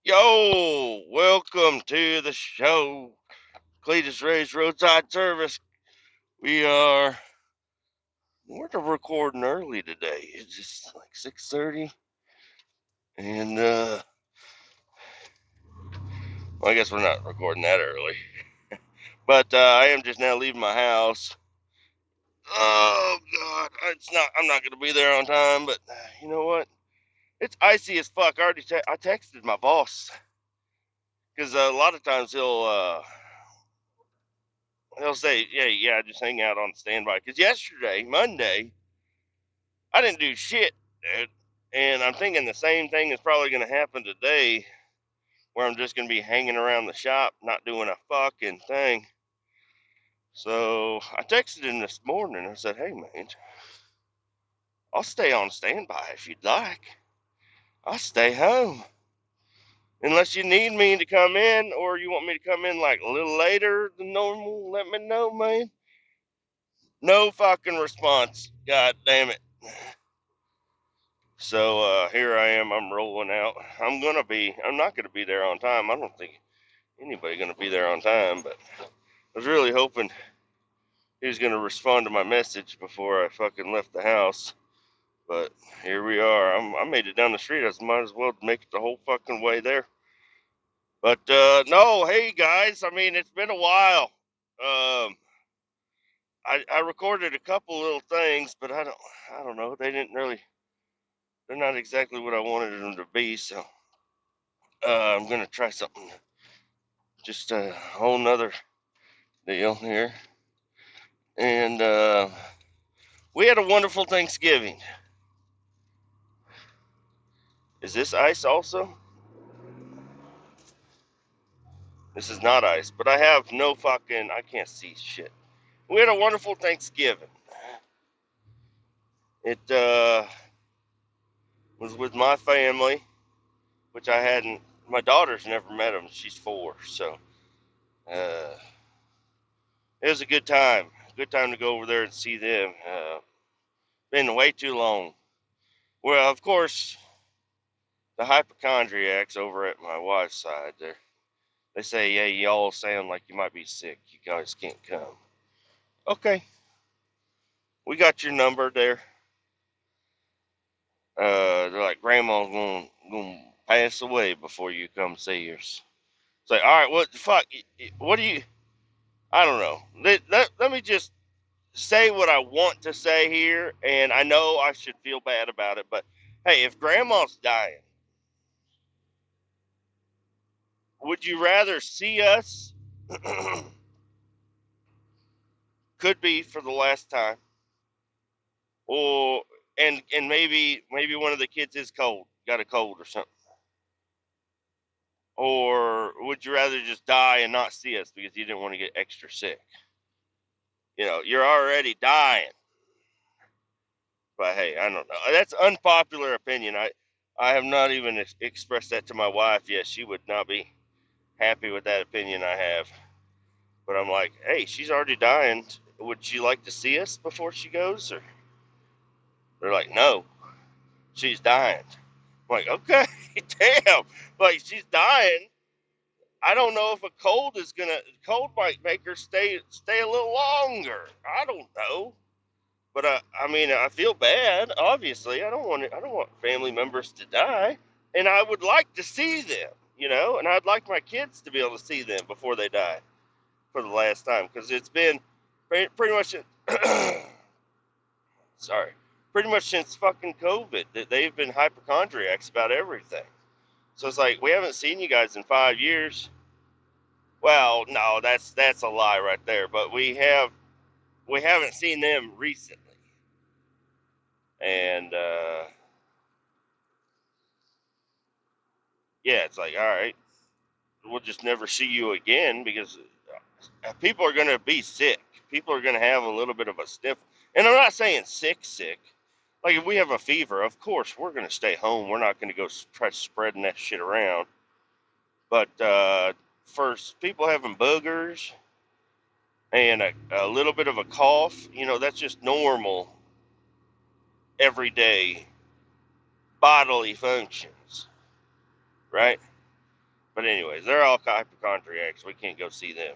Yo, welcome to the show. Kletus Ray's Roadside Service. We're recording early today. It's just like 6:30, and well, I guess we're not recording that early. But I am just now leaving my house. Oh God, I'm not gonna be there on time. But you know what? It's icy as fuck. I texted my boss because a lot of times he'll say, yeah, just hang out on standby. Because yesterday, Monday, I didn't do shit, dude. And I'm thinking the same thing is probably going to happen today, where I'm just going to be hanging around the shop, not doing a fucking thing. So I texted him this morning. I said, hey, man, I'll stay on standby if you'd like. I'll stay home. Unless you need me to come in or you want me to come in like a little later than normal, let me know, man. No fucking response. God damn it. So here I am. I'm rolling out. I'm not gonna be there on time. I don't think anybody gonna be there on time. But I was really hoping he was gonna respond to my message before I fucking left the house. But here we are. I made it down the street. I might as well make it the whole fucking way there. But no, hey guys. I mean, it's been a while. Um, I recorded a couple little things, but I don't know. They didn't really. They're not exactly what I wanted them to be. So I'm gonna try something. Just a whole nother deal here. And we had a wonderful Thanksgiving. Is this ice also? This is not ice, but I have no fucking, I can't see shit. We had a wonderful Thanksgiving. It was with my family, which I hadn't, my daughter's never met him. She's 4, so uh, it was a good time. Good time to go over there and see them. Been way too long. Well, of course, the hypochondriacs over at my wife's side, they say, yeah, y'all sound like you might be sick. You guys can't come. Okay, we got your number there. They're like, Grandma's gonna pass away before you come see us. It's like, all right, what the fuck? What do you? I don't know. Let me just say what I want to say here, and I know I should feel bad about it, but hey, if Grandma's dying, would you rather see us? Could be for the last time, or and maybe one of the kids is cold, got a cold or something. Or would you rather just die and not see us because you didn't want to get extra sick? You know, you're already dying. But hey, I don't know. That's unpopular opinion. I have not even expressed that to my wife yet. She would not be happy with that opinion I have. But I'm like, hey, she's already dying. Would she like to see us before she goes? Or they're like, no, she's dying. I'm like, okay, damn. Like she's dying. I don't know if a cold might make her stay a little longer. I don't know. But I mean, I feel bad. Obviously, I don't want family members to die, and I would like to see them, you know, and I'd like my kids to be able to see them before they die for the last time, because it's been pretty much, sorry, pretty much since fucking COVID that they've been hypochondriacs about everything. So it's like we haven't seen you guys in 5 years. Well, no, that's a lie right there. But we haven't seen them recently, and yeah, it's like all right, we'll just never see you again because people are gonna be sick. People are gonna have a little bit of a sniff, and I'm not saying sick. Like if we have a fever, of course we're gonna stay home. We're not gonna go try spreading that shit around. But for people having boogers and a little bit of a cough, you know, that's just normal everyday bodily functions, right? But anyways, they're all hypochondriacs. We can't go see them.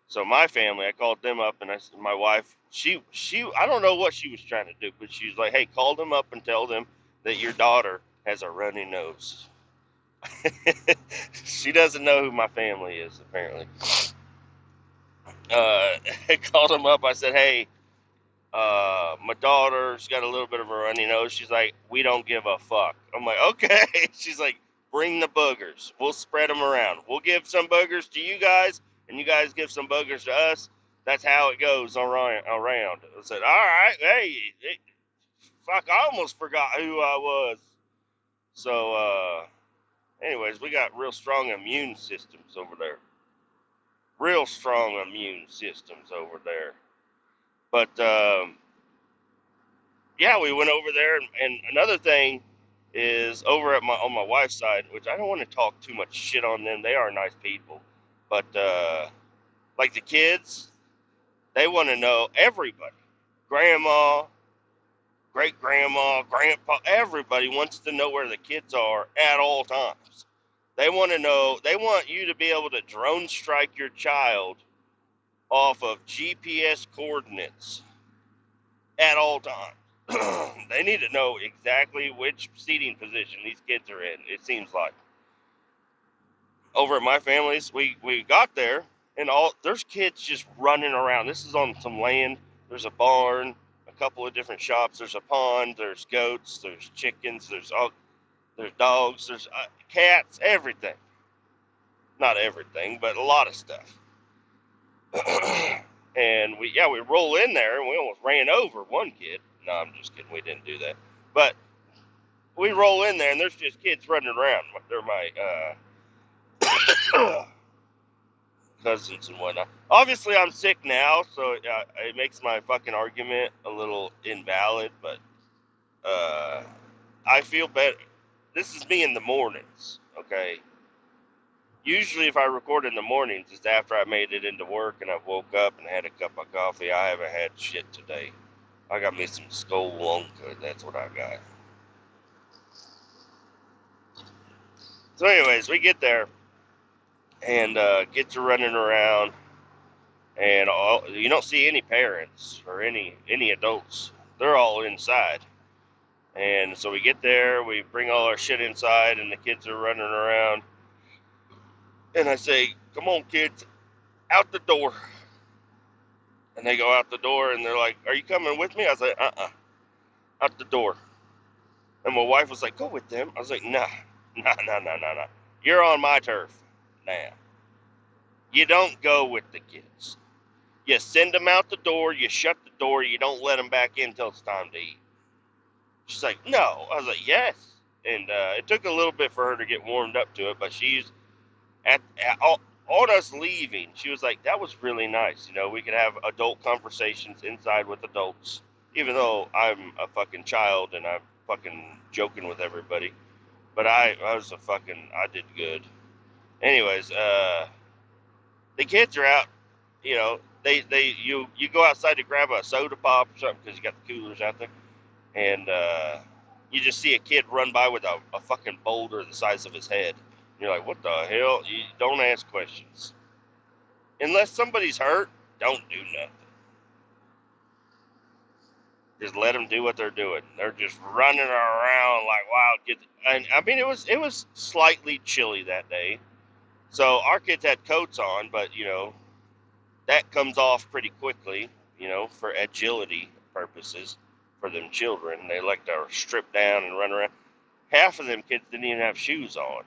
So my family, I called them up, and my wife, I don't know what she was trying to do, but she was like, "Hey, call them up and tell them that your daughter has a runny nose." She doesn't know who my family is, apparently. I called them up. I said, "Hey, my daughter's got a little bit of a runny nose." She's like, "We don't give a fuck." I'm like, "Okay." She's like, "Bring the boogers. We'll spread them around. We'll give some boogers to you guys, and you guys give some boogers to us. That's how it goes around." I said, "All right, hey, fuck, I almost forgot who I was." So, anyways, we got real strong immune systems over there. Real strong immune systems over there. But, yeah, we went over there, and another thing is over at on my wife's side, which I don't want to talk too much shit on them. They are nice people, but like the kids, they want to know everybody, grandma, great grandma, grandpa, everybody wants to know where the kids are at all times. They want to know. They want you to be able to drone strike your child off of GPS coordinates at all times. They need to know exactly which seating position these kids are in. It seems like over at my family's, we got there, and all there's kids just running around. This is on some land. There's a barn, a couple of different shops. There's a pond. There's goats. There's chickens. There's dogs. There's cats. Everything. Not everything, but a lot of stuff. And we roll in there, and we almost ran over one kid. No, I'm just kidding. We didn't do that, but we roll in there, and there's just kids running around. They're my cousins and whatnot. Obviously, I'm sick now, so it makes my fucking argument a little invalid. But I feel better. This is me in the mornings, okay? Usually, if I record in the mornings, it's after I made it into work and I woke up and had a cup of coffee. I haven't had shit today. I got me some Skull Wonka. That's what I got. So, anyways, we get there, and kids are running around, and you don't see any parents or any adults. They're all inside. And so we get there, we bring all our shit inside, and the kids are running around. And I say, "Come on, kids, out the door." And they go out the door, and they're like, "Are you coming with me?" I was like, out the door. And my wife was like, "Go with them." I was like, "Nah, nah, nah, nah, nah, nah. You're on my turf. Nah. You don't go with the kids. You send them out the door, you shut the door, you don't let them back in until it's time to eat." She's like, "No." I was like, "Yes." And it took a little bit for her to get warmed up to it, but she's on us leaving, she was like, "That was really nice. You know, we could have adult conversations inside with adults, even though I'm a fucking child and I'm fucking joking with everybody. But I did good." Anyways, the kids are out. You know, you go outside to grab a soda pop or something because you got the coolers out there, and you just see a kid run by with a fucking boulder the size of his head. You're like, "What the hell?" You don't ask questions. Unless somebody's hurt, don't do nothing. Just let them do what they're doing. They're just running around like wild kids. And I mean, it was slightly chilly that day, so our kids had coats on, but that comes off pretty quickly. For agility purposes, for them children, they like to strip down and run around. Half of them kids didn't even have shoes on.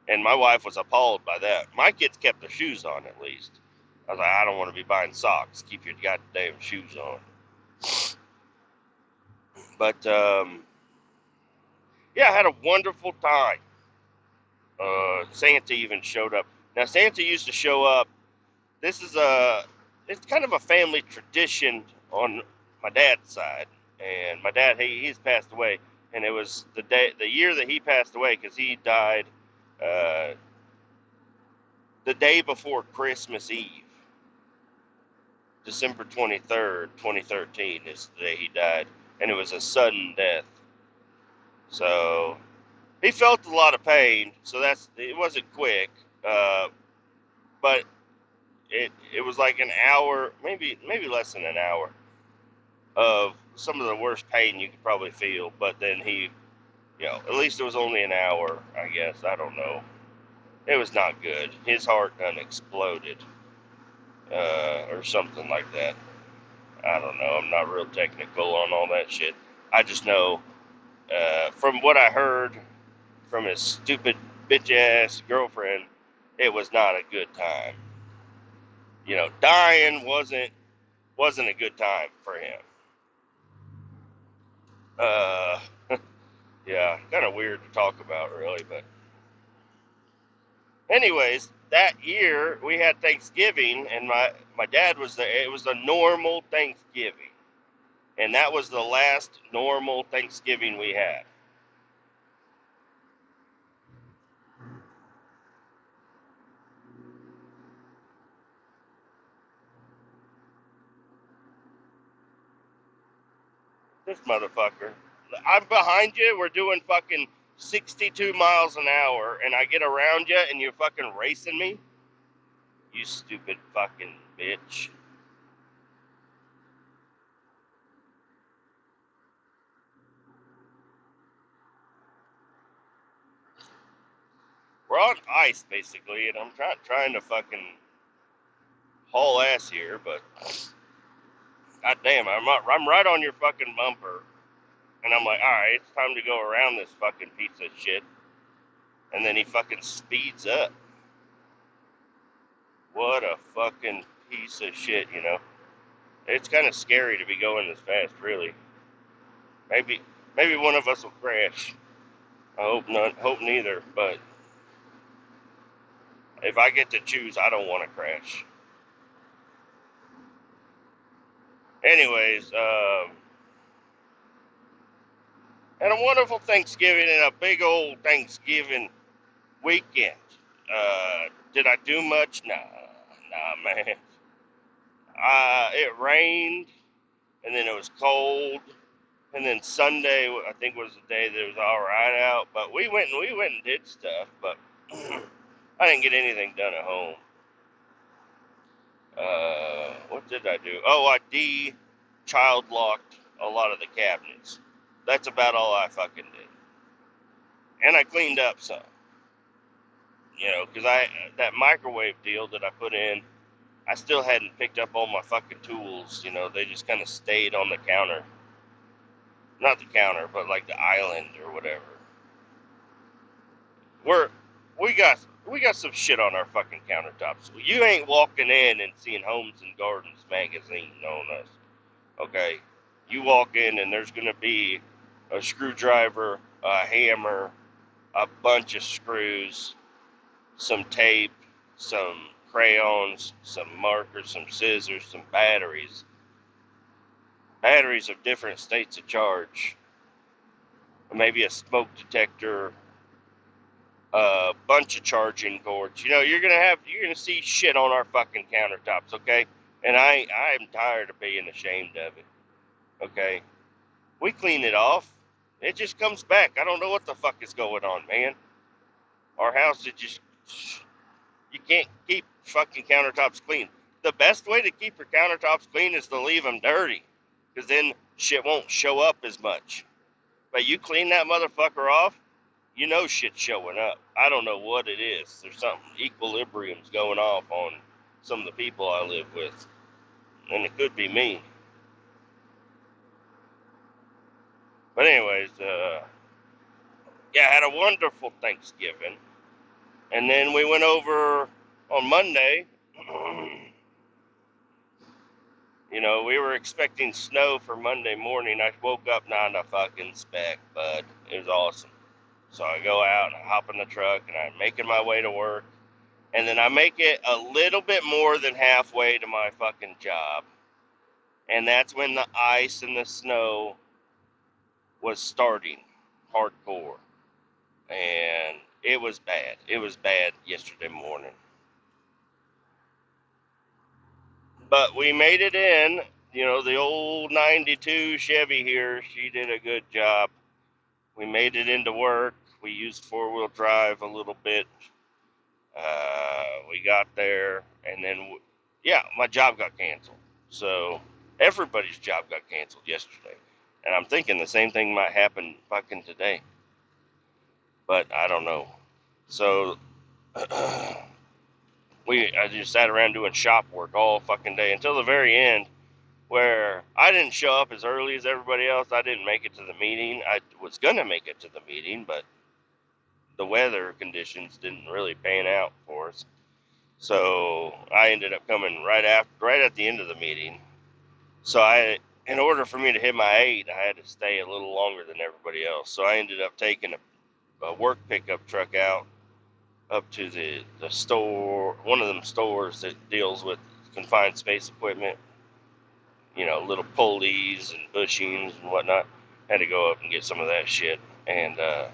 And my wife was appalled by that. My kids kept their shoes on at least. I was like, "I don't want to be buying socks. Keep your goddamn shoes on." But yeah, I had a wonderful time. Santa even showed up. Now Santa used to show up. This is it's kind of a family tradition on my dad's side, and my dad he's passed away, and it was the year that he passed away because he died uh, the day before Christmas Eve. December 23rd, 2013 is the day he died, and it was a sudden death. So he felt a lot of pain, so it wasn't quick, Uh, but it was like an hour, maybe less than an hour of some of the worst pain you could probably feel. But then he, at least it was only an hour, I guess. I don't know. It was not good. His heart done exploded, or something like that. I don't know. I'm not real technical on all that shit. I just know, from what I heard from his stupid bitch ass girlfriend, it was not a good time. Dying wasn't a good time for him. Uh, yeah, kind of weird to talk about, really. But anyways, that year we had Thanksgiving, and my dad was there. It was a normal Thanksgiving, and that was the last normal Thanksgiving we had. This motherfucker. I'm behind you. We're doing fucking 62 miles an hour, and I get around you, and you're fucking racing me. You stupid fucking bitch. We're on ice, basically, and I'm trying to fucking haul ass here, but god damn, I'm right on your fucking bumper, and I'm like, all right, it's time to go around this fucking piece of shit, and then he fucking speeds up. What a fucking piece of shit. It's kind of scary to be going this fast, really. Maybe one of us will crash. I hope not. Hope neither. But if I get to choose, I don't want to crash. Anyways, had a wonderful Thanksgiving and a big old Thanksgiving weekend. Did I do much? Nah, man. It rained, and then it was cold, and then Sunday I think was the day that it was all right out. But we went and did stuff, but I didn't get anything done at home. What did I do? Oh, I child locked a lot of the cabinets. That's about all I fucking did. And I cleaned up some, because that microwave deal that I put in, I still hadn't picked up all my fucking tools. They just kind of stayed on the counter. Not the counter, but like the island or whatever. We're we got some shit on our fucking countertops. You ain't walking in and seeing Homes and Gardens magazine on us. Okay, you walk in and there's gonna be a screwdriver, a hammer, a bunch of screws, some tape, some crayons, some markers, some scissors, some batteries of different states of charge, maybe a smoke detector, a bunch of charging cords. You're gonna see shit on our fucking countertops, okay? And I'm tired of being ashamed of it. Okay, we clean it off. It just comes back. I don't know what the fuck is going on, man. Our house is just, you can't keep fucking countertops clean. The best way to keep your countertops clean is to leave them dirty, because then shit won't show up as much. But you clean that motherfucker off, shit's showing up. I don't know what it is. There's something, equilibrium's going off on some of the people I live with. And it could be me. But anyways, yeah, I had a wonderful Thanksgiving. And then we went over on Monday. We were expecting snow for Monday morning. I woke up not a fucking speck, but it was awesome. So I go out and I hop in the truck and I'm making my way to work. And then I make it a little bit more than halfway to my fucking job. And that's when the ice and the snow was starting hardcore. And it was bad. It was bad yesterday morning. But we made it in. The old 92 Chevy here, she did a good job. We made it into work. We used four-wheel drive a little bit. got there, and then, yeah, my job got canceled. So everybody's job got canceled yesterday. And I'm thinking the same thing might happen fucking today. But I don't know. So I just sat around doing shop work all fucking day until the very end, where I didn't show up as early as everybody else. I didn't make it to the meeting. I was gonna make it to the meeting, but the weather conditions didn't really pan out for us. So I ended up coming right at the end of the meeting. So in order for me to hit my 8, I had to stay a little longer than everybody else. So I ended up taking a work pickup truck out up to the store, one of them stores that deals with confined space equipment, little pulleys and bushings and whatnot. Had to go up and get some of that shit. And it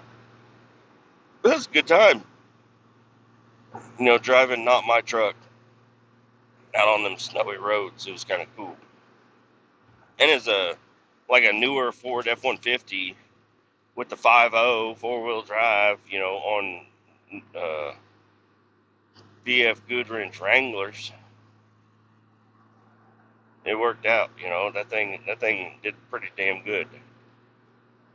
was a good time, driving not my truck out on them snowy roads. It was kind of cool. And it's like a newer Ford F-150 with the 5.0 four-wheel drive, on BF Goodwrench Wranglers. It worked out, that thing did pretty damn good.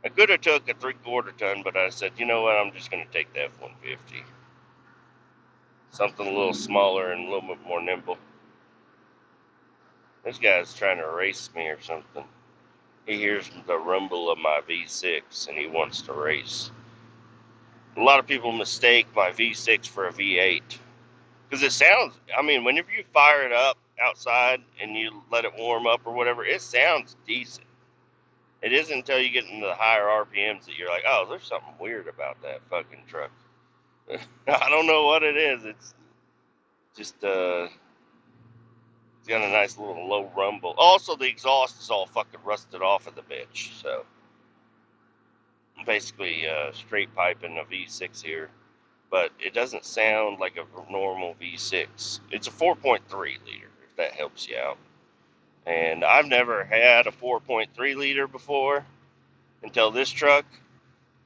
I could have took a 3/4 ton, but I said, you know what, I'm just going to take the F-150. Something a little smaller and a little bit more nimble. This guy's trying to race me or something. He hears the rumble of my V6 and he wants to race. A lot of people mistake my V6 for a V8. Because it sounds, whenever you fire it up outside and you let it warm up or whatever, it sounds decent. It isn't until you get into the higher RPMs that you're like, oh, there's something weird about that fucking truck. I don't know what it is. It's just, it's got a nice little low rumble. Also, the exhaust is all fucking rusted off of the bitch. So, I'm basically straight piping a V6 here. But it doesn't sound like a normal V6. It's a 4.3 liter, if that helps you out. And I've never had a 4.3 liter before until this truck.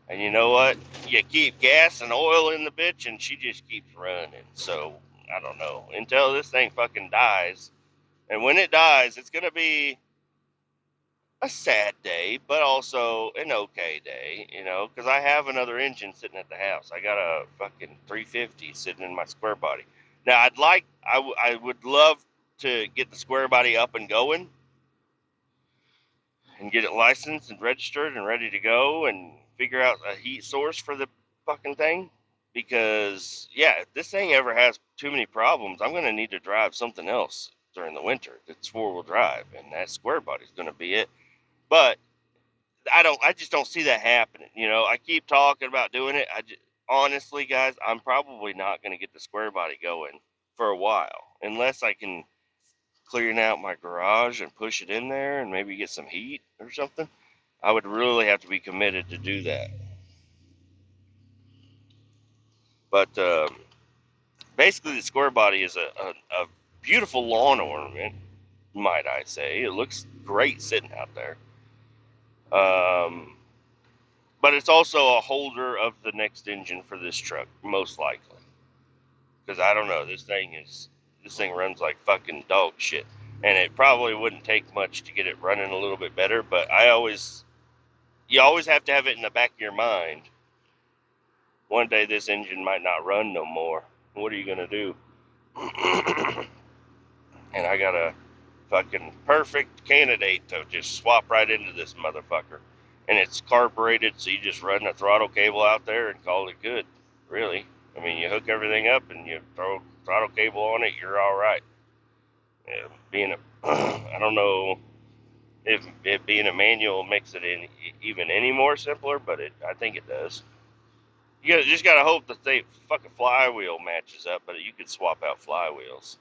And you know what? You keep gas and oil in the bitch and she just keeps running. So, I don't know. Until this thing fucking dies. And when it dies, it's going to be a sad day, but also an okay day, because I have another engine sitting at the house. I got a fucking 350 sitting in my square body. Now, I would love to get the square body up and going and get it licensed and registered and ready to go and figure out a heat source for the fucking thing. Because, yeah, if this thing ever has too many problems, I'm going to need to drive something else during the winter that's four-wheel drive, and that square body's going to be it. But I just don't see that happening. I keep talking about doing it. Honestly, guys, I'm probably not going to get the square body going for a while unless I can clear out my garage and push it in there and maybe get some heat or something. I would really have to be committed to do that. But basically, the square body is a beautiful lawn ornament, might I say. It looks great sitting out there. But it's also a holder of the next engine for this truck, most likely. Because I don't know, this thing runs like fucking dog shit, and it probably wouldn't take much to get it running a little bit better. But you always have to have it in the back of your mind. One day this engine might not run no more. What are you gonna do? And I got a fucking perfect candidate to just swap right into this motherfucker. And it's carbureted, so you just run a throttle cable out there and call it good, really. You hook everything up and you throw throttle cable on it, you're all right. I don't know if it being a manual makes it even any more simpler, but I think it does. You just gotta hope that the fucking flywheel matches up, but you could swap out flywheels.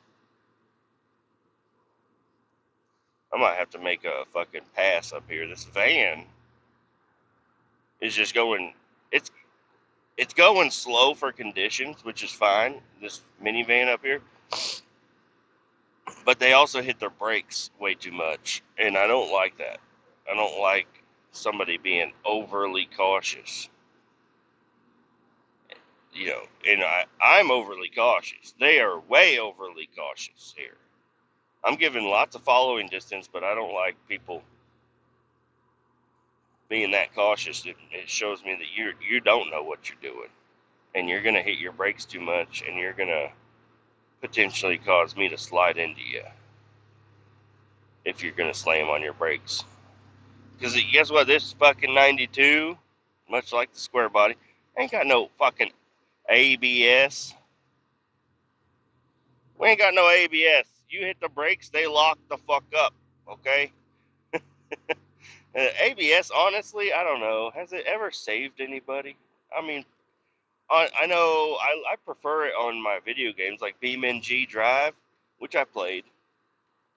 I might have to make a fucking pass up here. This van is just going. It's going slow for conditions, which is fine. This minivan up here, but they also hit their brakes way too much, and I don't like that. I don't like somebody being overly cautious. You know, and I'm overly cautious. They are way overly cautious here. I'm giving lots of following distance, but I don't like people being that cautious. It shows me that you don't know what you're doing, and you're gonna hit your brakes too much, and you're gonna potentially cause me to slide into you if you're gonna slam on your brakes. Because guess what? This fucking 92, much like the square body, ain't got no fucking ABS. We ain't got no ABS. You hit the brakes, they lock the fuck up. Okay? ABS, honestly, I don't know. Has it ever saved anybody? I mean, I know I prefer it on my video games like BeamNG Drive, which I played.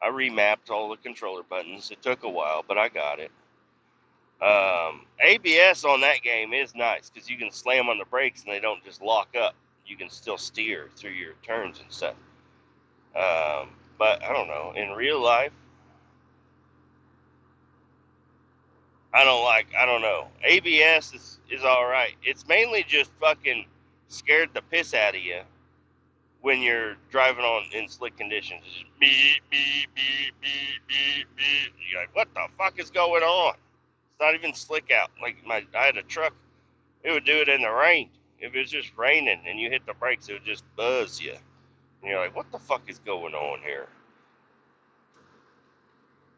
I remapped all the controller buttons. It took a while, but I got it. ABS on that game is nice because you can slam on the brakes and they don't just lock up. You can still steer through your turns and stuff. But I don't know. In real life, I don't know. ABS is alright. It's mainly just fucking scared the piss out of you when you're driving on in slick conditions. It's just beep, beep, beep, beep, beep, beep. You're like, what the fuck is going on? It's not even slick out. Like I had a truck, it would do it in the rain. If it was just raining and you hit the brakes, it would just buzz you. And you're like, what the fuck is going on here?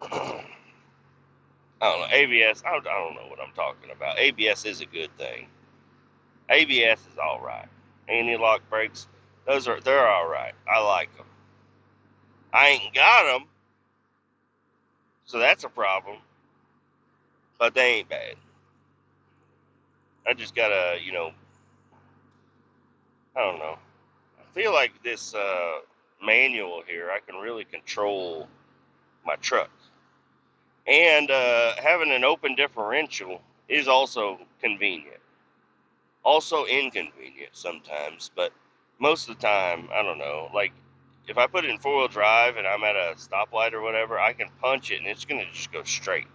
I don't know. ABS, I don't know what I'm talking about. ABS is a good thing. ABS is alright. Anti-lock brakes, they're alright. I like them. I ain't got them, so that's a problem. But they ain't bad. I just gotta, I don't know. I feel like this manual here, I can really control my truck. And having an open differential is also convenient. Also inconvenient sometimes, but most of the time, I don't know. Like, if I put it in four-wheel drive and I'm at a stoplight or whatever, I can punch it and it's going to just go straight.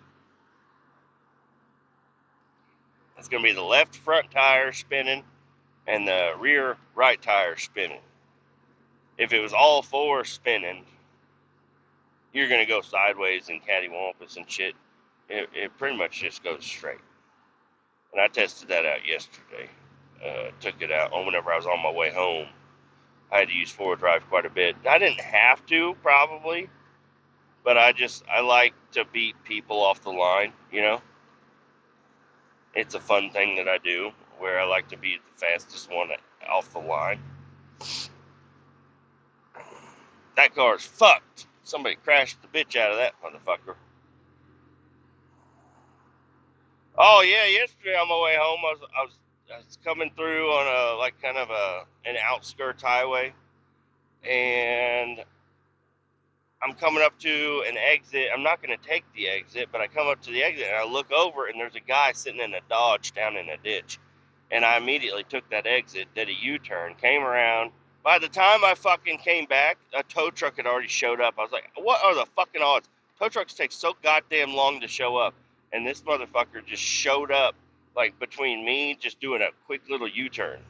It's going to be the left front tire spinning and the rear right tire spinning. If it was all four spinning, you're going to go sideways and cattywampus and shit. It pretty much just goes straight. And I tested that out yesterday. Took it out whenever I was on my way home. I had to use four-wheel drive quite a bit. I didn't have to, probably, but I like to beat people off the line, It's a fun thing that I do, where I like to be the fastest one off the line. That car's fucked. Somebody crashed the bitch out of that motherfucker. Oh yeah, yesterday on my way home, I was coming through on an outskirts highway, and I'm coming up to an exit. I'm not going to take the exit, but I come up to the exit and I look over and there's a guy sitting in a Dodge down in a ditch. And I immediately took that exit, did a U-turn, came around. By the time I fucking came back, a tow truck had already showed up. I was like, what are the fucking odds? Tow trucks take so goddamn long to show up. And this motherfucker just showed up, like, between me just doing a quick little U-turn.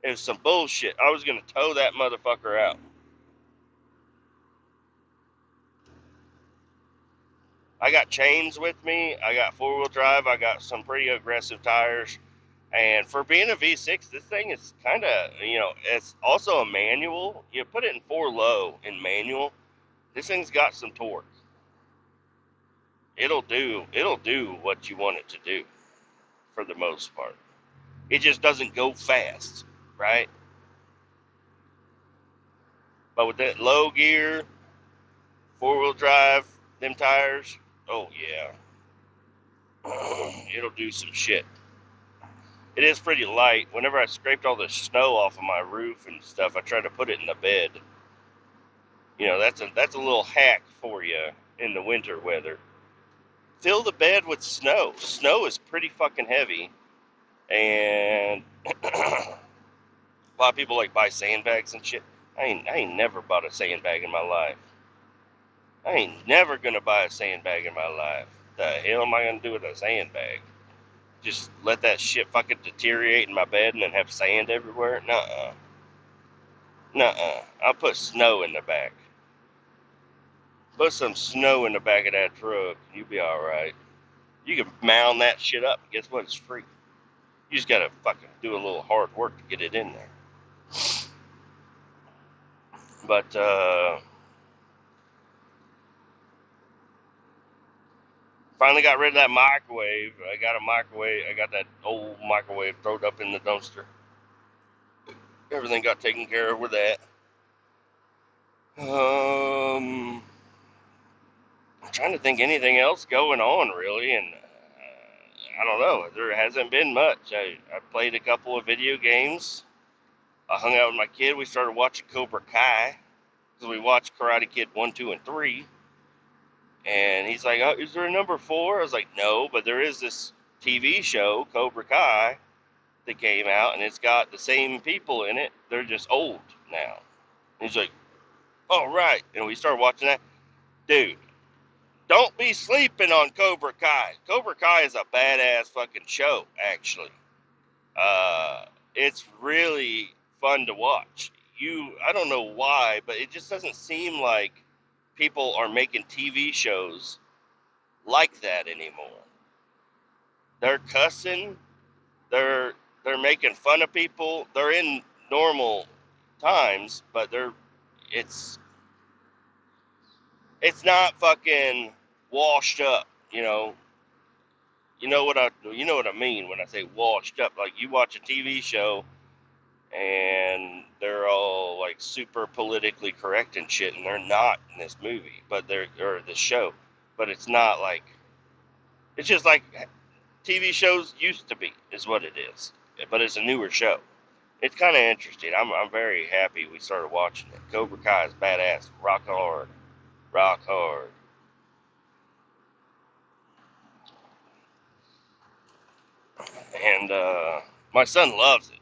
It was some bullshit. I was going to tow that motherfucker out. I got chains with me. I got four-wheel drive. I got some pretty aggressive tires. And for being a V6, this thing is kind of, it's also a manual. You put it in 4 low in manual. This thing's got some torque. It'll do what you want it to do for the most part. It just doesn't go fast, right? But with that low gear, four-wheel drive, them tires, oh yeah. It'll do some shit. It is pretty light. Whenever I scraped all the snow off of my roof and stuff, I tried to put it in the bed. That's a little hack for you in the winter weather. Fill the bed with snow. Snow is pretty fucking heavy, and a lot of people like buy sandbags and shit. I ain't never bought a sandbag in my life. I ain't never gonna buy a sandbag in my life. The hell am I gonna do with a sandbag? just let that shit fucking deteriorate in my bed and then have sand everywhere. Nuh-uh. Nuh-uh. I'll put snow in the back. Put some snow in the back of that truck. You'll be alright. You can mound that shit up. Guess what? It's free. You just gotta fucking do a little hard work to get it in there. But, finally got rid of that microwave. I got a microwave. I got that old microwave thrown up in the dumpster. Everything got taken care of with that. I'm trying to think anything else going on, really, and I don't know. There hasn't been much. I played a couple of video games. I hung out with my kid. We started watching Cobra Kai, because we watched Karate Kid 1, 2, and 3. And he's like, oh, is there a number 4? I was like, no, but there is this TV show, Cobra Kai, that came out, and it's got the same people in it. They're just old now. And he's like, oh, right. And we started watching that. Dude, don't be sleeping on Cobra Kai. Cobra Kai is a badass fucking show, actually. It's really fun to watch. I don't know why, but it just doesn't seem like people are making TV shows like that anymore. They're cussing. They're making fun of people. They're in normal times, but it's not fucking washed up, you know. You know what I mean when I say washed up. Like, you watch a TV show and they're all like super politically correct and shit, and they're not in this movie, or this show. But it's not like, it's just like TV shows used to be, is what it is. But it's a newer show. It's kind of interesting. I'm very happy we started watching it. Cobra Kai is badass. Rock hard. Rock hard. And my son loves it.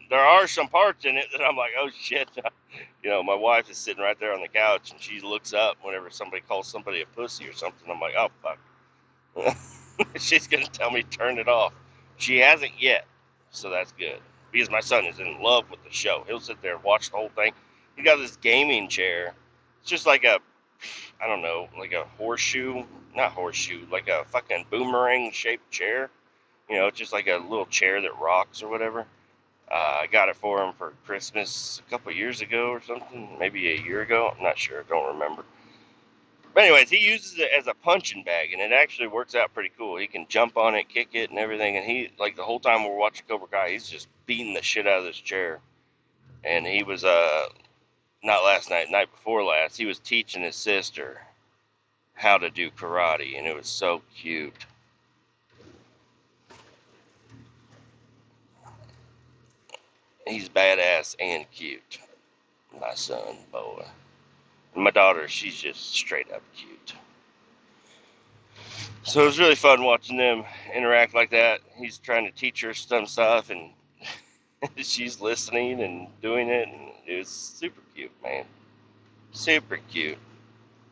There are some parts in it that I'm like, oh shit. You know, my wife is sitting right there on the couch, and she looks up whenever somebody calls somebody a pussy or something. I'm like, oh fuck. She's going to tell me turn it off. She hasn't yet, so that's good. Because my son is in love with the show. He'll sit there and watch the whole thing. He got this gaming chair. It's just like a, I don't know, like a like a fucking boomerang shaped chair. You know, it's just like a little chair that rocks or whatever. I got it for him for Christmas a couple years ago or something, maybe a year ago. I'm not sure. I don't remember. But anyways, he uses it as a punching bag, and it actually works out pretty cool. He can jump on it, kick it, and everything. And he, like, the whole time we're watching Cobra Kai, he's just beating the shit out of this chair. And he was, not last night, night before last, he was teaching his sister how to do karate, and it was so cute. He's badass and cute, my son, boy. And my daughter, she's just straight up cute. So it was really fun watching them interact like that. He's trying to teach her some stuff, and she's listening and doing it, and it was super cute, man. Super cute.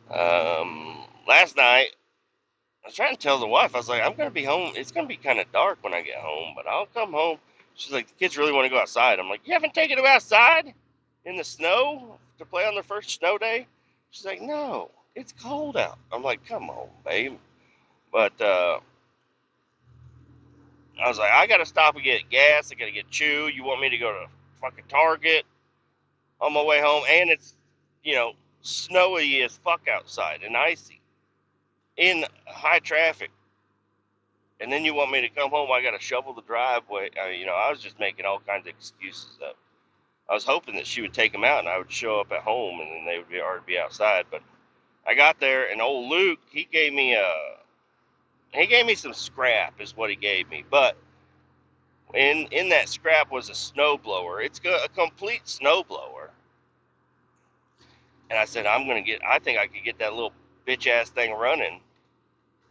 Last night, I was trying to tell the wife, I was like, I'm going to be home. It's going to be kind of dark when I get home, but I'll come home. She's like, the kids really want to go outside. I'm like, you haven't taken them outside in the snow to play on their first snow day? She's like, no, it's cold out. I'm like, come on, babe. But I was like, I got to stop and get gas. I got to get chew. You want me to go to fucking Target on my way home? And it's, you know, snowy as fuck outside and icy in high traffic. And then you want me to come home, I got to shovel the driveway. You know, I was just making all kinds of excuses up. I was hoping that she would take them out and I would show up at home and then they would already be outside. But I got there, and old Luke, he gave me some scrap is what he gave me. But in that scrap was a snow blower. It's a complete snow blower. And I said, I think I could get that little bitch ass thing running.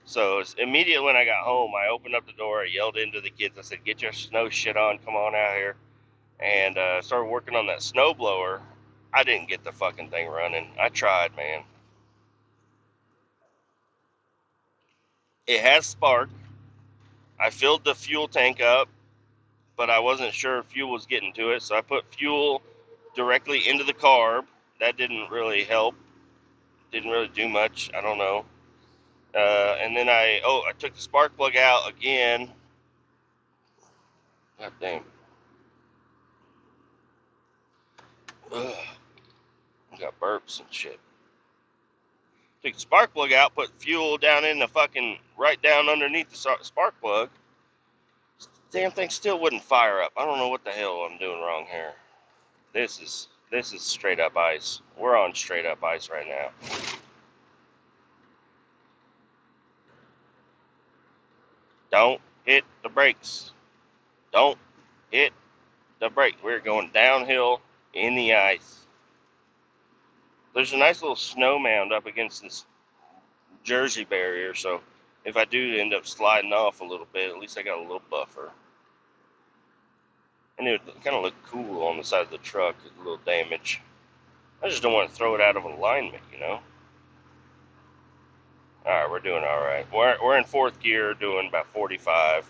So immediately when I got home, I opened up the door, I yelled into the kids, I said, get your snow shit on, come on out here. And started working on that snow blower. I didn't get the fucking thing running. I tried, man. It has spark. I filled the fuel tank up, but I wasn't sure if fuel was getting to it, so I put fuel directly into the carb. That didn't really help. Didn't really do much. I don't know. And then I took the spark plug out again. God damn. Ugh. I got burps and shit. Took the spark plug out, put fuel down in the fucking right down underneath the spark plug. Damn thing still wouldn't fire up. I don't know what the hell I'm doing wrong here. This is straight up ice. We're on straight up ice right now. Don't hit the brakes. Don't hit the brake. We're going downhill in the ice. There's a nice little snow mound up against this Jersey barrier, so if I do end up sliding off a little bit, at least I got a little buffer. And it would kind of look cool on the side of the truck, a little damage. I just don't want to throw it out of alignment, you know? Alright, we're doing alright. We're in fourth gear, doing about 45.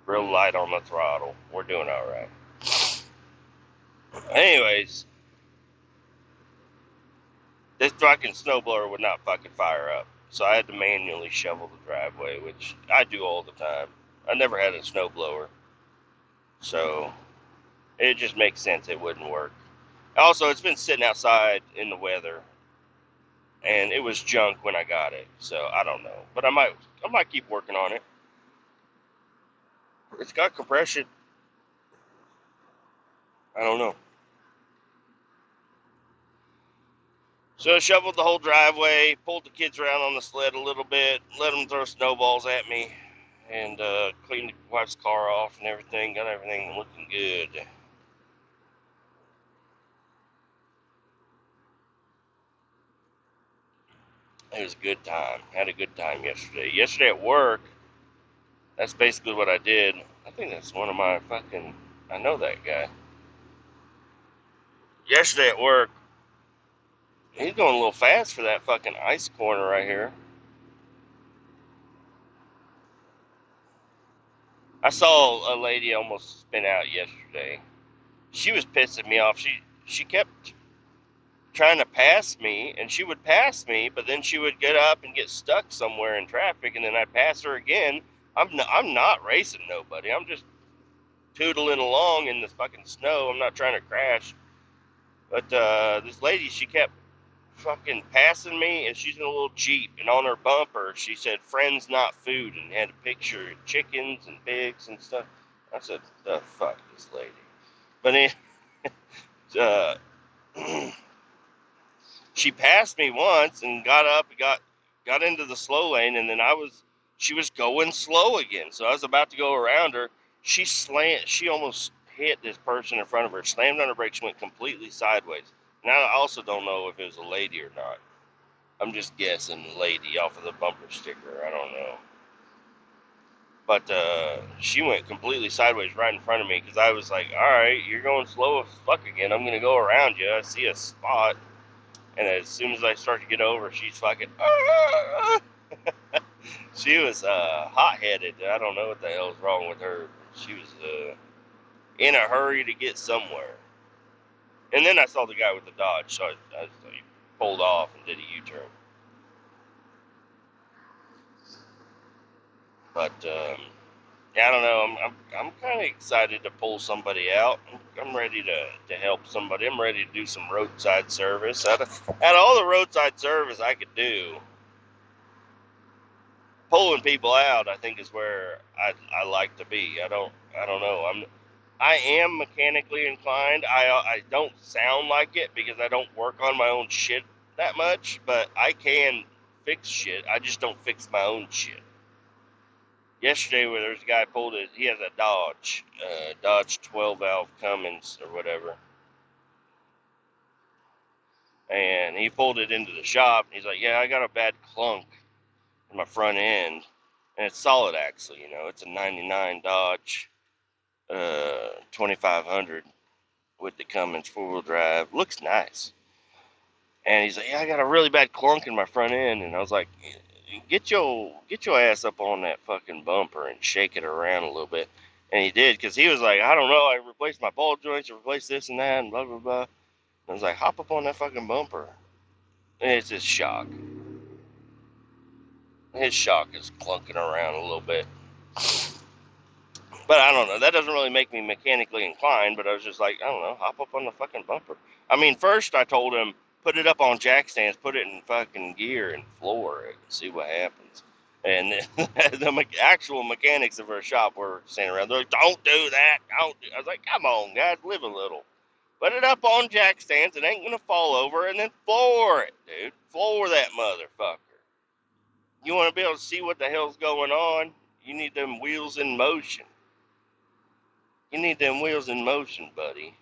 Real light on the throttle. We're doing alright. Anyways, this fucking snowblower would not fucking fire up. So I had to manually shovel the driveway, which I do all the time. I never had a snowblower. So it just makes sense it wouldn't work. Also, it's been sitting outside in the weather, and it was junk when I got it. So I don't know, but I might keep working on it. It's got compression. I don't know. So I shoveled the whole driveway, pulled the kids around on the sled a little bit, let them throw snowballs at me, and cleaned the wife's car off and everything. Got everything looking good. It was a good time. Had a good time yesterday. Yesterday at work, that's basically what I did. I think that's one of my fucking... I know that guy. Yesterday at work, he's going a little fast for that fucking ice corner right here. I saw a lady almost spin out yesterday. She was pissing me off. She kept trying to pass me, and she would pass me, but then she would get up and get stuck somewhere in traffic, and then I'd pass her again. I'm not racing nobody. I'm just tootling along in the fucking snow. I'm not trying to crash. But this lady, she kept fucking passing me, and she's in a little Jeep, and on her bumper she said "friends not food" and had a picture of chickens and pigs and stuff. I said, the fuck, this lady. But she passed me once and got up and got into the slow lane, and then she was going slow again, so I was about to go around her. She almost hit this person in front of her, slammed on her brakes, went completely sideways. Now I also don't know if it was a lady or not. I'm just guessing lady off of the bumper sticker. I don't know. But she went completely sideways right in front of me, because I was like, alright, you're going slow as fuck again. I'm going to go around you. I see a spot. And as soon as I start to get over, she's fucking... She was hot-headed. I don't know what the hell's wrong with her. She was in a hurry to get somewhere. And then I saw the guy with the Dodge, so I pulled off and did a U-turn. But yeah, I don't know. I'm kind of excited to pull somebody out. I'm ready to help somebody. I'm ready to do some roadside service. Out of all the roadside service I could do, pulling people out, I think, is where I like to be. I don't know. I am mechanically inclined. I don't sound like it because I don't work on my own shit that much, but I can fix shit. I just don't fix my own shit. Yesterday, where there's a guy pulled it, he has a Dodge 12 valve Cummins or whatever, and he pulled it into the shop. And he's like, "Yeah, I got a bad clunk in my front end, and it's solid axle. You know, it's a '99 Dodge 2500 with the Cummins 4-wheel drive. Looks nice." And he's like, "Yeah, I got a really bad clunk in my front end." And I was like, get your ass up on that fucking bumper and shake it around a little bit. And he did, because he was like, I don't know, I replaced my ball joints, I replaced this and that, and blah blah blah. And I was like, hop up on that fucking bumper. And it's just shock. His shock is clunking around a little bit. But I don't know. That doesn't really make me mechanically inclined. But I was just like, I don't know, hop up on the fucking bumper. I mean, first I told him, put it up on jack stands, put it in fucking gear and floor it, and see what happens. And the actual mechanics of our shop were standing around. They're like, don't do that. Don't do. I was like, come on, guys, live a little. Put it up on jack stands. It ain't gonna fall over, and then floor it, dude. Floor that motherfucker. You want to be able to see what the hell's going on? You need them wheels in motion. You need them wheels in motion, buddy.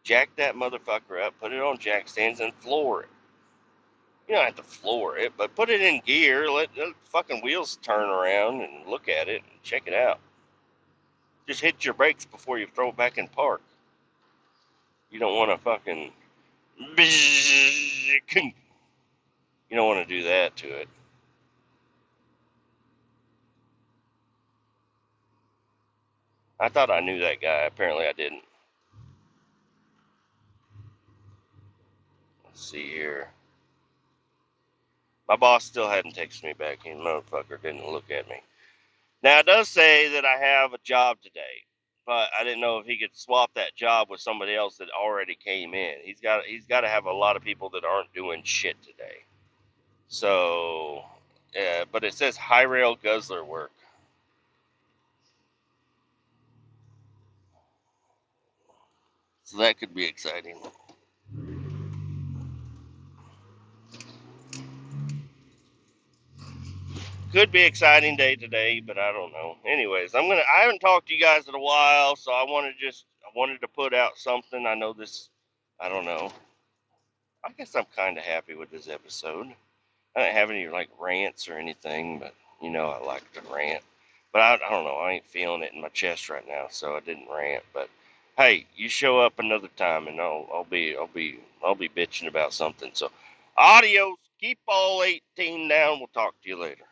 Jack that motherfucker up, put it on jack stands, and floor it. You don't have to floor it, but put it in gear, let the fucking wheels turn around and look at it and check it out. Just hit your brakes before you throw it back in park. You don't want to fucking... You don't want to do that to it. I thought I knew that guy. Apparently I didn't. Let's see here. My boss still hadn't texted me back. He motherfucker didn't look at me. Now, it does say that I have a job today, but I didn't know if he could swap that job with somebody else that already came in. He's got to have a lot of people that aren't doing shit today. So, but it says high rail guzzler work. So that could be exciting. Could be exciting day today, but I don't know. Anyways, I haven't talked to you guys in a while, so I wanted to put out something. I know this, I don't know. I guess I'm kind of happy with this episode. I didn't have any like rants or anything, but I like to rant. But I don't know. I ain't feeling it in my chest right now, so I didn't rant. But hey, you show up another time, and I'll be bitching about something. So, adios. Keep all 18 down. We'll talk to you later.